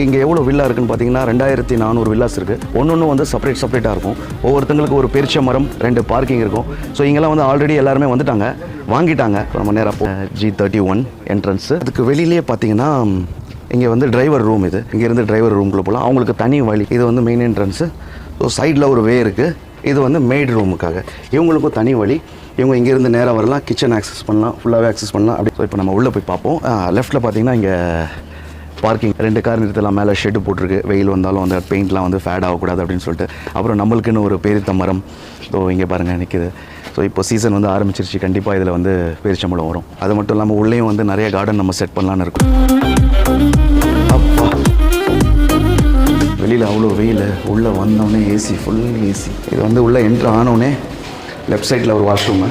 இங்கே எவ்வளோ வில்லா இருக்குன்னு பார்த்தீங்கன்னா 2400 வில்லாஸ் இருக்குது. ஒன்று வந்து செப்பரேட்டாக இருக்கும். ஒவ்வொருத்தங்களுக்கு ஒரு பெருச்ச மரம், 2 பார்க்கிங் இருக்கும். ஸோ இங்கெல்லாம் வந்து ஆல்ரெடி எல்லாருமே வந்துட்டாங்க, வாங்கிட்டாங்க. நம்ம நேராக G31 என்ட்ரன்ஸு. அதுக்கு வெளியிலேயே பார்த்தீங்கன்னா இங்கே வந்து டிரைவர் ரூம். இது இங்கேருந்து டிரைவர் ரூம்குள்ளே போகலாம். அவங்களுக்கு தனி வழி. இது வந்து மெயின் என்ட்ரன்ஸு. ஸோ சைடில் ஒரு வே இருக்குது. இது வந்து மெய்ட் ரூமுக்காக. இவங்களுக்கும் தனி வழி. இவங்க இங்கேருந்து நேராக வரலாம், கிச்சன் ஆக்சஸ் பண்ணலாம், ஃபுல்லாகவே ஆக்சஸ் பண்ணலாம். அப்படி இப்போ நம்ம உள்ளே போய் பார்ப்போம். லெஃப்ட்டில் பார்த்தீங்கன்னா இங்கே பார்க்கிங் 2 கார் நிறுத்தலாம். மேலே ஷெட்டு போட்டிருக்கு. வெயில் வந்தாலும் அந்த பெயிண்ட்லாம் வந்து ஃபேட் ஆகக்கூடாது அப்படின்னு சொல்லிட்டு. அப்புறம் நம்மளுக்குன்னு ஒரு பேரித்த மரம். ஸோ இங்கே பாருங்கள் நிற்கிது. ஸோ இப்போ சீசன் வந்து ஆரம்பிச்சிருச்சு. கண்டிப்பாக இதில் வந்து பேரிச்சம்பழம் வரும். அது மட்டும் இல்லாமல் உள்ளேயும் வந்து நிறைய கார்டன் நம்ம செட் பண்ணலான்னு இருக்கும். அப்பா வெளியில் அவ்வளோ வெயில். உள்ளே வந்தோடனே ஏசி, ஃபுல் ஏசி. இது வந்து உள்ளே என்ட்ரு ஆனோடனே லெஃப்ட் சைடில் ஒரு வாஷ்ரூமு.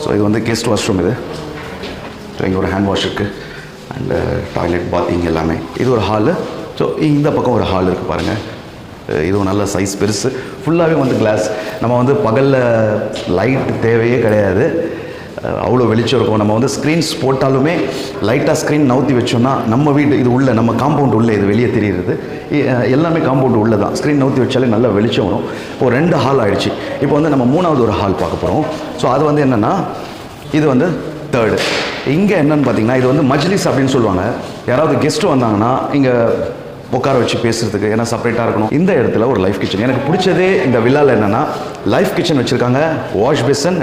ஸோ இது வந்து கெஸ்ட் வாஷ்ரூம். இது ஸோ இங்கே ஒரு ஹேண்ட் வாஷ் இருக்குது. அண்டு டாய்லெட், பாத்திங் எல்லாமே. இது ஒரு ஹாலு. ஸோ இந்த பக்கம் ஒரு ஹால் இருக்குது பாருங்கள். இதுவும் நல்ல சைஸ், பெருசு. ஃபுல்லாகவே வந்து கிளாஸ். நம்ம வந்து பகலில் லைட் தேவையே கிடையாது, அவ்வளோ வெளிச்சம் இருக்கும். நம்ம வந்து ஸ்க்ரீன்ஸ் போட்டாலுமே லைட்டாக ஸ்க்ரீன் நவுத்தி வச்சோம்னா நம்ம வீடு இது உள்ளே, நம்ம காம்பவுண்ட் உள்ளே இது வெளியே தெரியுது. எல்லாமே காம்பவுண்ட் உள்ளே தான். ஸ்க்ரீன் நவுத்தி வச்சாலே நல்ல வெளிச்சம் வரும். இப்போது 2 ஹால் ஆகிடுச்சு. இப்போ வந்து நம்ம 3வது ஒரு ஹால் பார்க்க போகிறோம். ஸோ அது வந்து என்னென்னா இது வந்து 3rd. இங்கே என்னென்னு பார்த்தீங்கன்னா இது வந்து மஜ்லிஸ் அப்படின்னு சொல்லுவாங்க. யாராவது கெஸ்ட்டு வந்தாங்கன்னா இங்கே உட்கார வச்சு பேசுகிறதுக்கு, ஏன்னா செப்பரேட்டாக இருக்கணும். இந்த இடத்துல ஒரு லைஃப் கிச்சன். எனக்கு பிடிச்சதே இந்த வில்லாவில் என்னென்னா லைஃப் கிச்சன் வச்சுருக்காங்க, வாஷ் பேசன்.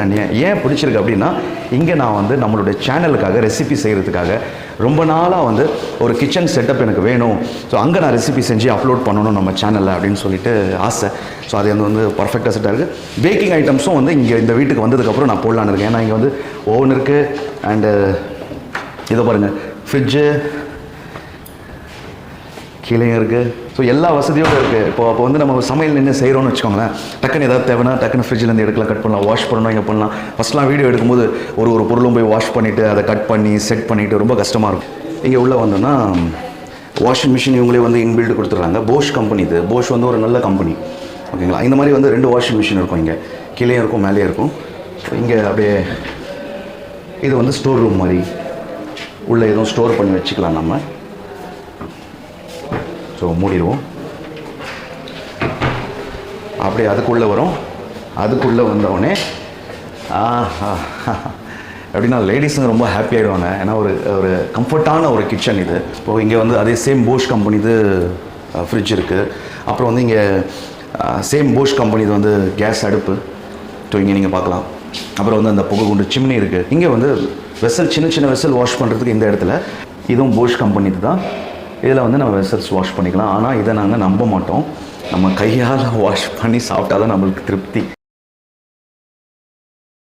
ஏன் பிடிச்சிருக்கு அப்படின்னா இங்கே நான் வந்து நம்மளுடைய சேனலுக்காக ரெசிபி செய்கிறதுக்காக ரொம்ப நாளாக வந்து ஒரு கிச்சன் செட்டப் எனக்கு வேணும். ஸோ அங்கே நான் ரெசிபி செஞ்சு அப்லோட் பண்ணணும் நம்ம சேனலில் அப்படின்னு சொல்லிட்டு ஆசை. ஸோ அது வந்து பர்ஃபெக்டாக செட்டாக இருக்குது. பேக்கிங் ஐட்டம்ஸும் வந்து இங்கே இந்த வீட்டுக்கு வந்ததுக்கப்புறம் நான் போடலான்னு இருக்கேன். ஏன்னா இங்கே வந்து ஓவன் இருக்குது. அண்டு இதை பாருங்கள், ஃப்ரிட்ஜு கீழே இருக்குது. ஸோ எல்லா வசதியோடு இருக்குது. அப்போ வந்து நம்ம சமையல் நின்று செய்கிறோன்னு வச்சுக்கோங்களேன், டக்குன்னு ஏதாவது தேவைன்னா டக்குன்னு ஃப்ரிட்ஜிலேருந்து எடுக்கலாம், கட் பண்ணலாம், வாஷ் பண்ணணும், இங்கே பண்ணலாம். ஃபஸ்ட்லாம் வீடியோ எடுக்கும்போது ஒரு பொருளும் போய் வாஷ் பண்ணிவிட்டு அதை கட் பண்ணி செட் பண்ணிவிட்டு ரொம்ப கஷ்டமாக இருக்கும். இங்கே உள்ளே வந்தோன்னா வாஷிங் மிஷின் இவங்களே வந்து இன்பில்டு கொடுத்துட்றாங்க. Posh company. இது போஷ் வந்து ஒரு நல்ல கம்பெனி, ஓகேங்களா. இந்த மாதிரி வந்து 2 வாஷிங் மிஷின் இருக்கும். இங்கே கீழே இருக்கும், மேலே இருக்கும். இங்கே அப்படியே இது வந்து ஸ்டோர் ரூம் மாதிரி. உள்ளே எதுவும் ஸ்டோர் பண்ணி வச்சுக்கலாம் நம்ம. ஸோ மூடிடுவோம். அப்படியே அதுக்குள்ளே வரும். அதுக்குள்ளே வந்தவுடனே அப்படின்னா லேடிஸுங்க ரொம்ப ஹாப்பி ஆகிடுவாங்க. ஏன்னா ஒரு கம்ஃபர்ட்டான ஒரு கிச்சன் இது. இப்போது இங்கே வந்து அதே சேம் போஷ் கம்பெனி இது ஃப்ரிட்ஜ் இருக்குது. அப்புறம் வந்து இங்கே சேம் போஷ் கம்பெனி இது வந்து கேஸ் அடுப்பு. ஸோ இங்கே நீங்கள் பார்க்கலாம். அப்புறம் வந்து அந்த புகை குண்டு சிம்னி இருக்குது. இங்கே வந்து வெசல், சின்ன வெசல் வாஷ் பண்ணுறதுக்கு இந்த இடத்துல இதுவும் போஷ் கம்பெனி தான். இதில் வந்து நம்ம வெசல்ஸ் வாஷ் பண்ணிக்கலாம். ஆனால் இதை நாங்கள் நம்ப மாட்டோம். நம்ம கையால் வாஷ் பண்ணி சாப்பிட்டா தான் நம்மளுக்கு திருப்தி.